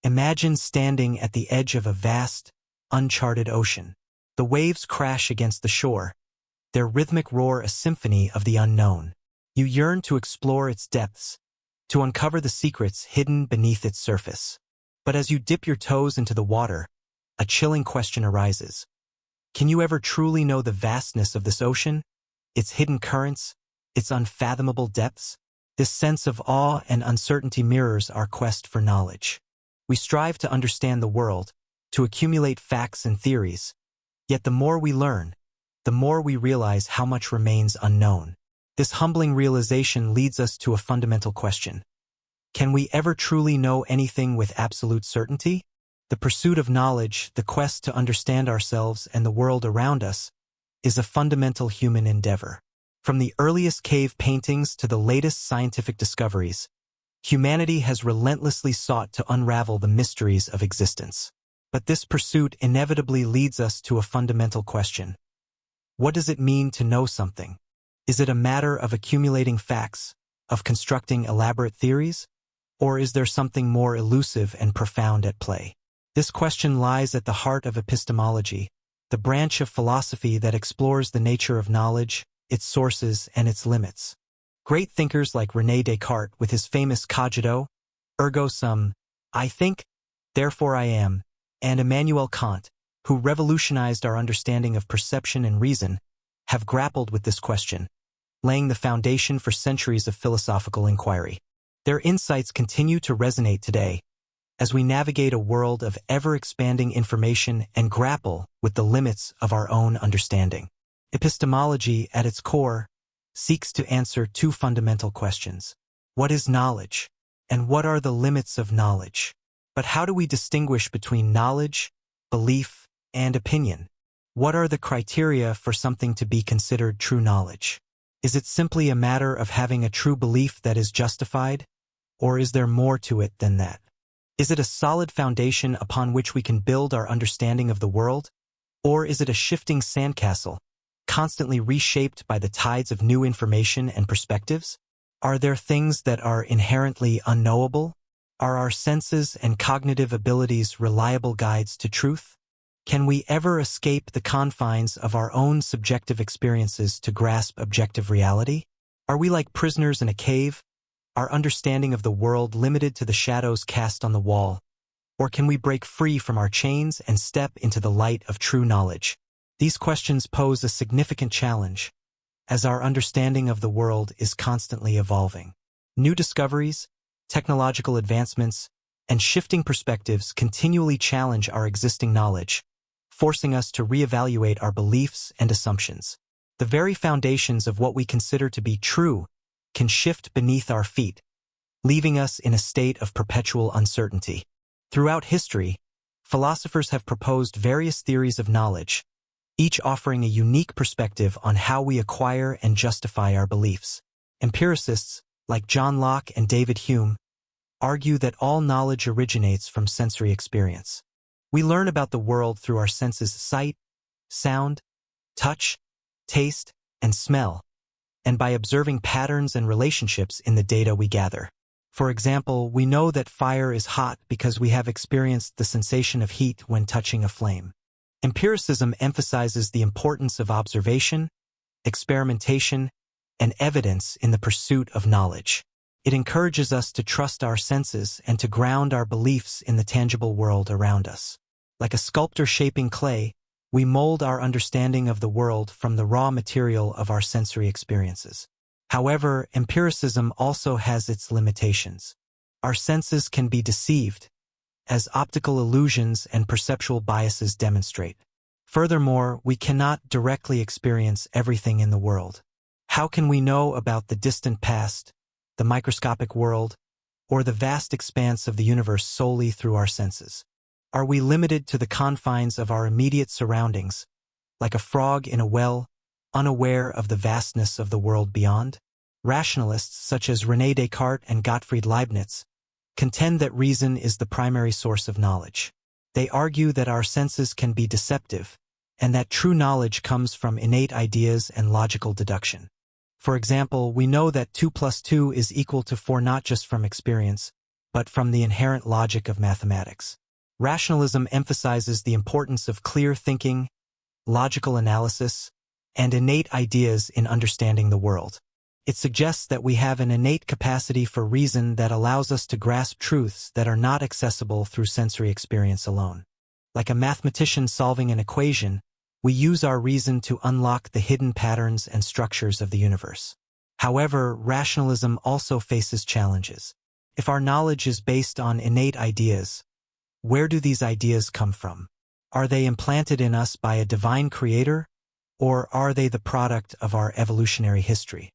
Imagine standing at the edge of a vast, uncharted ocean. The waves crash against the shore, their rhythmic roar a symphony of the unknown. You yearn to explore its depths, to uncover the secrets hidden beneath its surface. But as you dip your toes into the water, a chilling question arises. Can you ever truly know the vastness of this ocean, its hidden currents, its unfathomable depths? This sense of awe and uncertainty mirrors our quest for knowledge. We strive to understand the world, to accumulate facts and theories. Yet the more we learn, the more we realize how much remains unknown. This humbling realization leads us to a fundamental question. Can we ever truly know anything with absolute certainty? The pursuit of knowledge, the quest to understand ourselves and the world around us, is a fundamental human endeavor. From the earliest cave paintings to the latest scientific discoveries, humanity has relentlessly sought to unravel the mysteries of existence. But this pursuit inevitably leads us to a fundamental question. What does it mean to know something? Is it a matter of accumulating facts, of constructing elaborate theories? Or is there something more elusive and profound at play? This question lies at the heart of epistemology, the branch of philosophy that explores the nature of knowledge, its sources, and its limits. Great thinkers like René Descartes, with his famous cogito, ergo sum, I think, therefore I am, and Immanuel Kant, who revolutionized our understanding of perception and reason, have grappled with this question, laying the foundation for centuries of philosophical inquiry. Their insights continue to resonate today, as we navigate a world of ever-expanding information and grapple with the limits of our own understanding. Epistemology, at its core, seeks to answer two fundamental questions. What is knowledge? And what are the limits of knowledge? But how do we distinguish between knowledge, belief, and opinion? What are the criteria for something to be considered true knowledge? Is it simply a matter of having a true belief that is justified? Or is there more to it than that? Is it a solid foundation upon which we can build our understanding of the world? Or is it a shifting sandcastle, constantly reshaped by the tides of new information and perspectives? Are there things that are inherently unknowable? Are our senses and cognitive abilities reliable guides to truth? Can we ever escape the confines of our own subjective experiences to grasp objective reality? Are we like prisoners in a cave, our understanding of the world limited to the shadows cast on the wall? Or can we break free from our chains and step into the light of true knowledge? These questions pose a significant challenge, as our understanding of the world is constantly evolving. New discoveries, technological advancements, and shifting perspectives continually challenge our existing knowledge, forcing us to reevaluate our beliefs and assumptions. The very foundations of what we consider to be true can shift beneath our feet, leaving us in a state of perpetual uncertainty. Throughout history, philosophers have proposed various theories of knowledge, each offering a unique perspective on how we acquire and justify our beliefs. Empiricists, like John Locke and David Hume, argue that all knowledge originates from sensory experience. We learn about the world through our senses sight, sound, touch, taste, and smell, and by observing patterns and relationships in the data we gather. For example, we know that fire is hot because we have experienced the sensation of heat when touching a flame. Empiricism emphasizes the importance of observation, experimentation, and evidence in the pursuit of knowledge. It encourages us to trust our senses and to ground our beliefs in the tangible world around us. Like a sculptor shaping clay, we mold our understanding of the world from the raw material of our sensory experiences. However, empiricism also has its limitations. Our senses can be deceived, as optical illusions and perceptual biases demonstrate. Furthermore, we cannot directly experience everything in the world. How can we know about the distant past, the microscopic world, or the vast expanse of the universe solely through our senses? Are we limited to the confines of our immediate surroundings, like a frog in a well, unaware of the vastness of the world beyond? Rationalists such as René Descartes and Gottfried Leibniz contend that reason is the primary source of knowledge. They argue that our senses can be deceptive, and that true knowledge comes from innate ideas and logical deduction. For example, we know that 2 plus 2 is equal to 4 not just from experience, but from the inherent logic of mathematics. Rationalism emphasizes the importance of clear thinking, logical analysis, and innate ideas in understanding the world. It suggests that we have an innate capacity for reason that allows us to grasp truths that are not accessible through sensory experience alone. Like a mathematician solving an equation, we use our reason to unlock the hidden patterns and structures of the universe. However, rationalism also faces challenges. If our knowledge is based on innate ideas, where do these ideas come from? Are they implanted in us by a divine creator, or are they the product of our evolutionary history?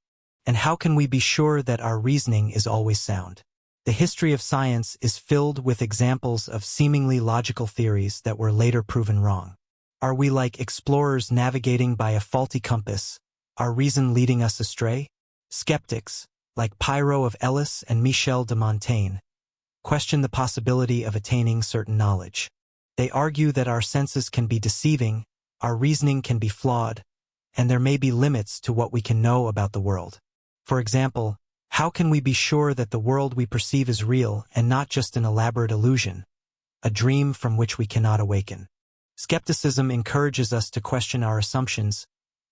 And how can we be sure that our reasoning is always sound? The history of science is filled with examples of seemingly logical theories that were later proven wrong. Are we like explorers navigating by a faulty compass, our reason leading us astray? Skeptics, like Pyrrho of Elis and Michel de Montaigne, question the possibility of attaining certain knowledge. They argue that our senses can be deceiving, our reasoning can be flawed, and there may be limits to what we can know about the world. For example, how can we be sure that the world we perceive is real and not just an elaborate illusion, a dream from which we cannot awaken? Skepticism encourages us to question our assumptions,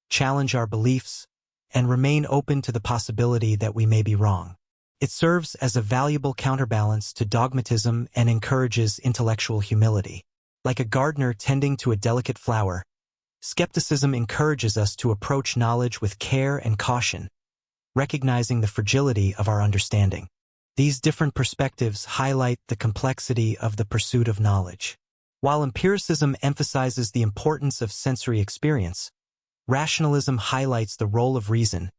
challenge our beliefs, and remain open to the possibility that we may be wrong. It serves as a valuable counterbalance to dogmatism and encourages intellectual humility. Like a gardener tending to a delicate flower, skepticism encourages us to approach knowledge with care and caution, recognizing the fragility of our understanding. These different perspectives highlight the complexity of the pursuit of knowledge. While empiricism emphasizes the importance of sensory experience, rationalism highlights the role of reason,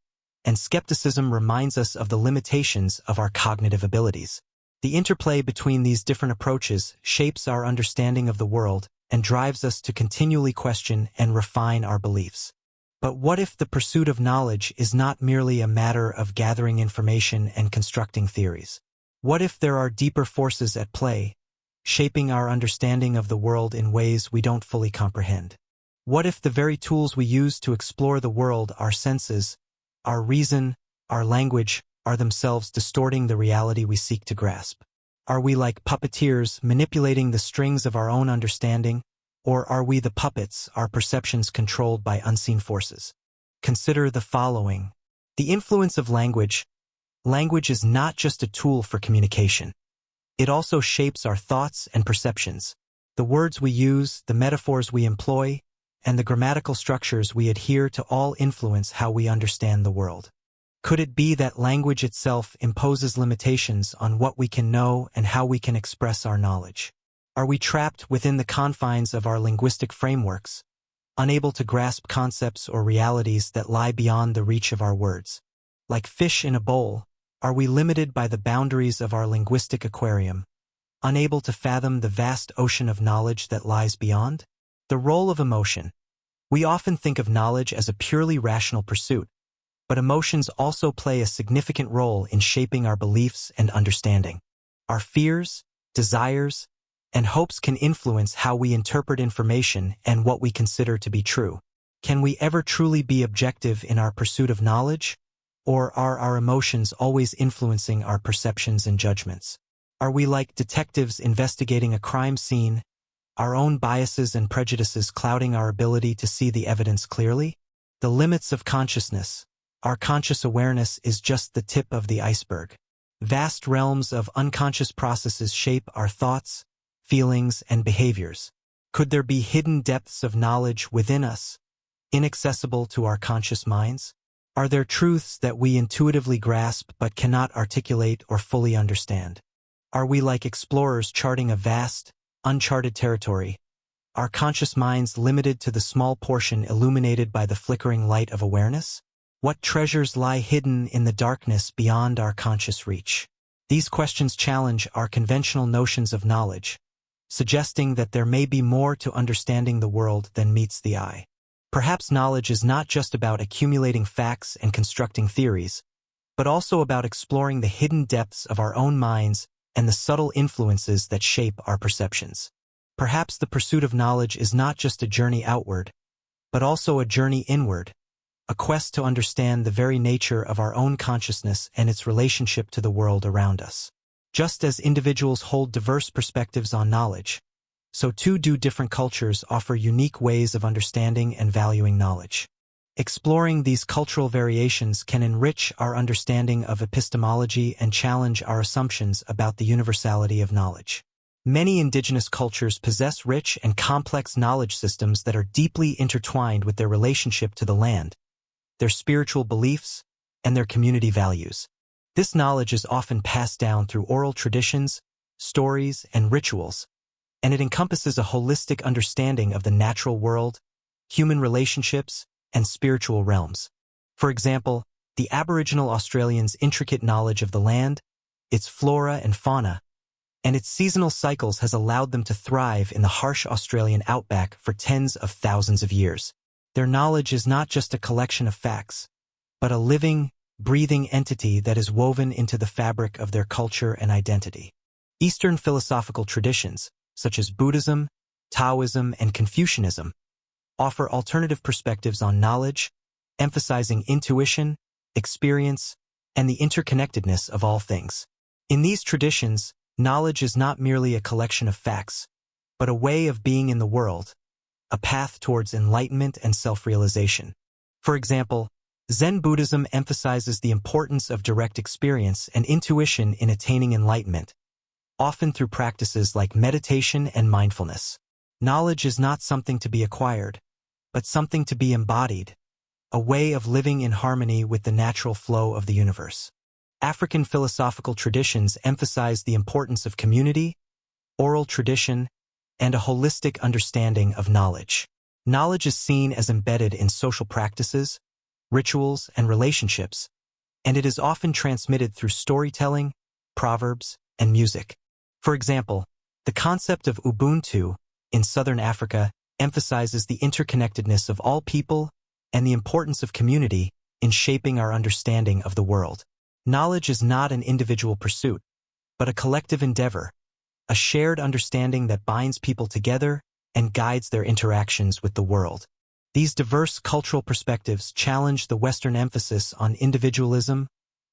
and skepticism reminds us of the limitations of our cognitive abilities. The interplay between these different approaches shapes our understanding of the world and drives us to continually question and refine our beliefs. But what if the pursuit of knowledge is not merely a matter of gathering information and constructing theories? What if there are deeper forces at play, shaping our understanding of the world in ways we don't fully comprehend? What if the very tools we use to explore the world, our senses, our reason, our language, are themselves distorting the reality we seek to grasp? Are we like puppeteers manipulating the strings of our own understanding, or are we the puppets, our perceptions controlled by unseen forces? Consider the following. The influence of language. Language is not just a tool for communication. It also shapes our thoughts and perceptions. The words we use, the metaphors we employ, and the grammatical structures we adhere to all influence how we understand the world. Could it be that language itself imposes limitations on what we can know and how we can express our knowledge? Are we trapped within the confines of our linguistic frameworks, unable to grasp concepts or realities that lie beyond the reach of our words? Like fish in a bowl, are we limited by the boundaries of our linguistic aquarium, unable to fathom the vast ocean of knowledge that lies beyond? The role of emotion. We often think of knowledge as a purely rational pursuit, but emotions also play a significant role in shaping our beliefs and understanding. Our fears, desires, and hopes can influence how we interpret information and what we consider to be true. Can we ever truly be objective in our pursuit of knowledge, or are our emotions always influencing our perceptions and judgments? Are we like detectives investigating a crime scene, our own biases and prejudices clouding our ability to see the evidence clearly? The limits of consciousness. Our conscious awareness is just the tip of the iceberg. Vast realms of unconscious processes shape our thoughts, feelings, and behaviors. Could there be hidden depths of knowledge within us, inaccessible to our conscious minds? Are there truths that we intuitively grasp but cannot articulate or fully understand? Are we like explorers charting a vast, uncharted territory, our conscious minds limited to the small portion illuminated by the flickering light of awareness? What treasures lie hidden in the darkness beyond our conscious reach? These questions challenge our conventional notions of knowledge, suggesting that there may be more to understanding the world than meets the eye. Perhaps knowledge is not just about accumulating facts and constructing theories, but also about exploring the hidden depths of our own minds and the subtle influences that shape our perceptions. Perhaps the pursuit of knowledge is not just a journey outward, but also a journey inward, a quest to understand the very nature of our own consciousness and its relationship to the world around us. Just as individuals hold diverse perspectives on knowledge, so too do different cultures offer unique ways of understanding and valuing knowledge. Exploring these cultural variations can enrich our understanding of epistemology and challenge our assumptions about the universality of knowledge. Many indigenous cultures possess rich and complex knowledge systems that are deeply intertwined with their relationship to the land, their spiritual beliefs, and their community values. This knowledge is often passed down through oral traditions, stories, and rituals, and it encompasses a holistic understanding of the natural world, human relationships, and spiritual realms. For example, the Aboriginal Australians' intricate knowledge of the land, its flora and fauna, and its seasonal cycles has allowed them to thrive in the harsh Australian outback for tens of thousands of years. Their knowledge is not just a collection of facts, but a living, breathing entity that is woven into the fabric of their culture and identity. Eastern philosophical traditions, such as Buddhism, Taoism, and Confucianism, offer alternative perspectives on knowledge, emphasizing intuition, experience, and the interconnectedness of all things. In these traditions, knowledge is not merely a collection of facts, but a way of being in the world, a path towards enlightenment and self-realization. For example, Zen Buddhism emphasizes the importance of direct experience and intuition in attaining enlightenment, often through practices like meditation and mindfulness. Knowledge is not something to be acquired, but something to be embodied, a way of living in harmony with the natural flow of the universe. African philosophical traditions emphasize the importance of community, oral tradition, and a holistic understanding of knowledge. Knowledge is seen as embedded in social practices, rituals, and relationships, and it is often transmitted through storytelling, proverbs, and music. For example, the concept of Ubuntu in southern Africa emphasizes the interconnectedness of all people and the importance of community in shaping our understanding of the world. Knowledge is not an individual pursuit, but a collective endeavor, a shared understanding that binds people together and guides their interactions with the world. These diverse cultural perspectives challenge the Western emphasis on individualism,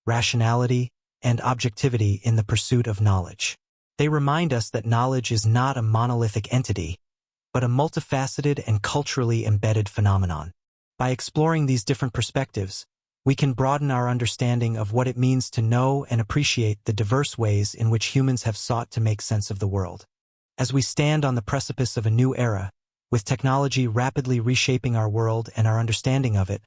rationality, and objectivity in the pursuit of knowledge. They remind us that knowledge is not a monolithic entity, but a multifaceted and culturally embedded phenomenon. By exploring these different perspectives, we can broaden our understanding of what it means to know and appreciate the diverse ways in which humans have sought to make sense of the world. As we stand on the precipice of a new era, with technology rapidly reshaping our world and our understanding of it,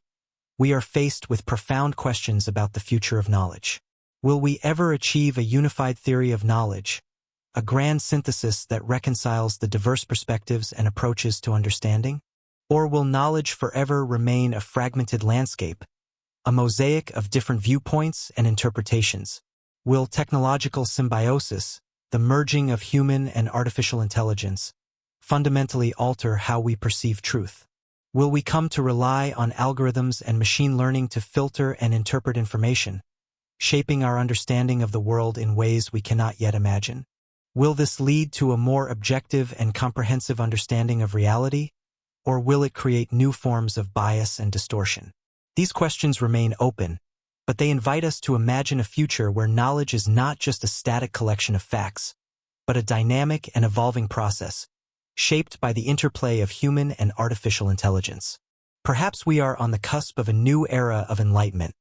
we are faced with profound questions about the future of knowledge. Will we ever achieve a unified theory of knowledge, a grand synthesis that reconciles the diverse perspectives and approaches to understanding? Or will knowledge forever remain a fragmented landscape, a mosaic of different viewpoints and interpretations? Will technological symbiosis, the merging of human and artificial intelligence, fundamentally alter how we perceive truth? Will we come to rely on algorithms and machine learning to filter and interpret information, shaping our understanding of the world in ways we cannot yet imagine? Will this lead to a more objective and comprehensive understanding of reality, or will it create new forms of bias and distortion? These questions remain open, but they invite us to imagine a future where knowledge is not just a static collection of facts, but a dynamic and evolving process, shaped by the interplay of human and artificial intelligence. Perhaps we are on the cusp of a new era of enlightenment,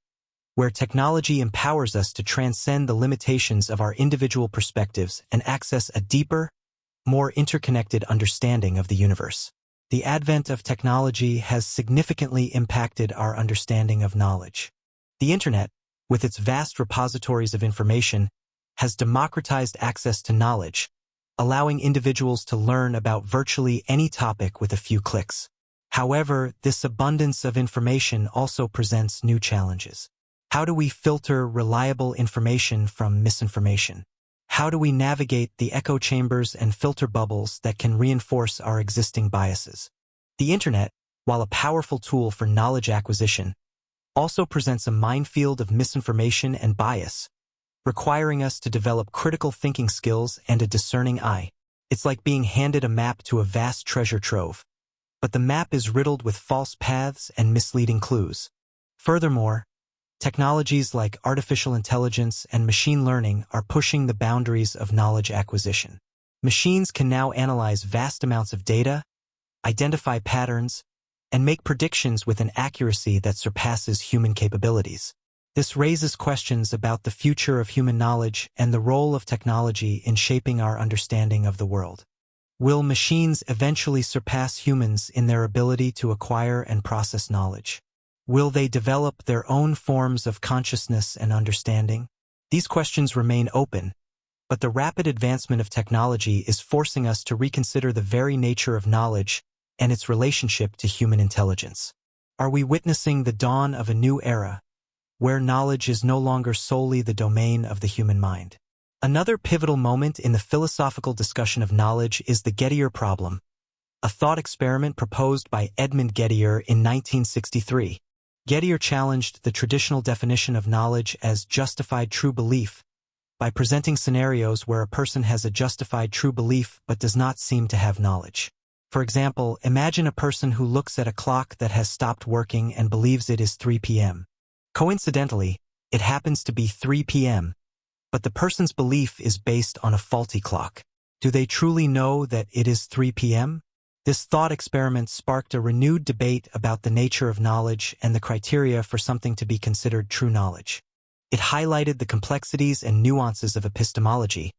where technology empowers us to transcend the limitations of our individual perspectives and access a deeper, more interconnected understanding of the universe. The advent of technology has significantly impacted our understanding of knowledge. The Internet, with its vast repositories of information, has democratized access to knowledge, allowing individuals to learn about virtually any topic with a few clicks. However, this abundance of information also presents new challenges. How do we filter reliable information from misinformation? How do we navigate the echo chambers and filter bubbles that can reinforce our existing biases? The Internet, while a powerful tool for knowledge acquisition, also presents a minefield of misinformation and bias, requiring us to develop critical thinking skills and a discerning eye. It's like being handed a map to a vast treasure trove, but the map is riddled with false paths and misleading clues. Furthermore, Technologies like artificial intelligence and machine learning are pushing the boundaries of knowledge acquisition. Machines can now analyze vast amounts of data, identify patterns, and make predictions with an accuracy that surpasses human capabilities. This raises questions about the future of human knowledge and the role of technology in shaping our understanding of the world. Will machines eventually surpass humans in their ability to acquire and process knowledge? Will they develop their own forms of consciousness and understanding? These questions remain open, but the rapid advancement of technology is forcing us to reconsider the very nature of knowledge and its relationship to human intelligence. Are we witnessing the dawn of a new era, where knowledge is no longer solely the domain of the human mind? Another pivotal moment in the philosophical discussion of knowledge is the Gettier problem, a thought experiment proposed by Edmund Gettier in 1963. Gettier challenged the traditional definition of knowledge as justified true belief by presenting scenarios where a person has a justified true belief but does not seem to have knowledge. For example, imagine a person who looks at a clock that has stopped working and believes it is 3 p.m. Coincidentally, it happens to be 3 p.m., but the person's belief is based on a faulty clock. Do they truly know that it is 3 p.m.? This thought experiment sparked a renewed debate about the nature of knowledge and the criteria for something to be considered true knowledge. It highlighted the complexities and nuances of epistemology,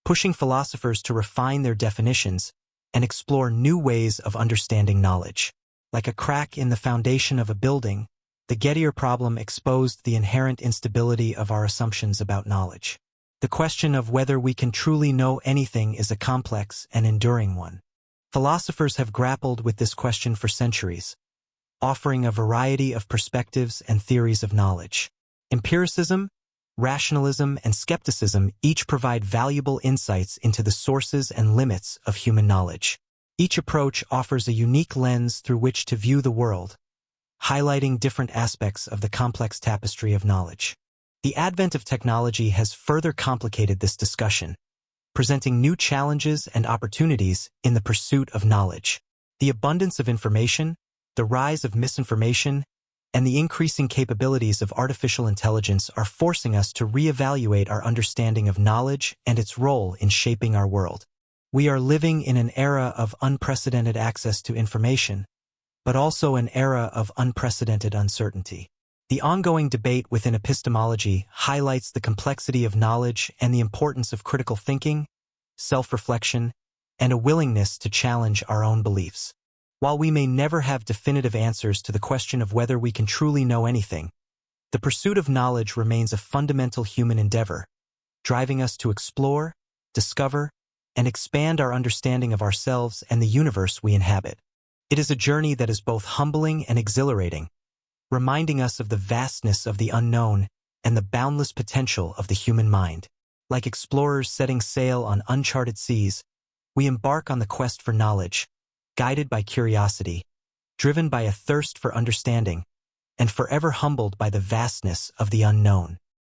pushing philosophers to refine their definitions and explore new ways of understanding knowledge. Like a crack in the foundation of a building, the Gettier problem exposed the inherent instability of our assumptions about knowledge. The question of whether we can truly know anything is a complex and enduring one. Philosophers have grappled with this question for centuries, offering a variety of perspectives and theories of knowledge. Empiricism, rationalism, and skepticism each provide valuable insights into the sources and limits of human knowledge. Each approach offers a unique lens through which to view the world, highlighting different aspects of the complex tapestry of knowledge. The advent of technology has further complicated this discussion, presenting new challenges and opportunities in the pursuit of knowledge. The abundance of information, the rise of misinformation, and the increasing capabilities of artificial intelligence are forcing us to reevaluate our understanding of knowledge and its role in shaping our world. We are living in an era of unprecedented access to information, but also an era of unprecedented uncertainty. The ongoing debate within epistemology highlights the complexity of knowledge and the importance of critical thinking, self-reflection, and a willingness to challenge our own beliefs. While we may never have definitive answers to the question of whether we can truly know anything, the pursuit of knowledge remains a fundamental human endeavor, driving us to explore, discover, and expand our understanding of ourselves and the universe we inhabit. It is a journey that is both humbling and exhilarating, reminding us of the vastness of the unknown and the boundless potential of the human mind. Like explorers setting sail on uncharted seas, we embark on the quest for knowledge, guided by curiosity, driven by a thirst for understanding, and forever humbled by the vastness of the unknown.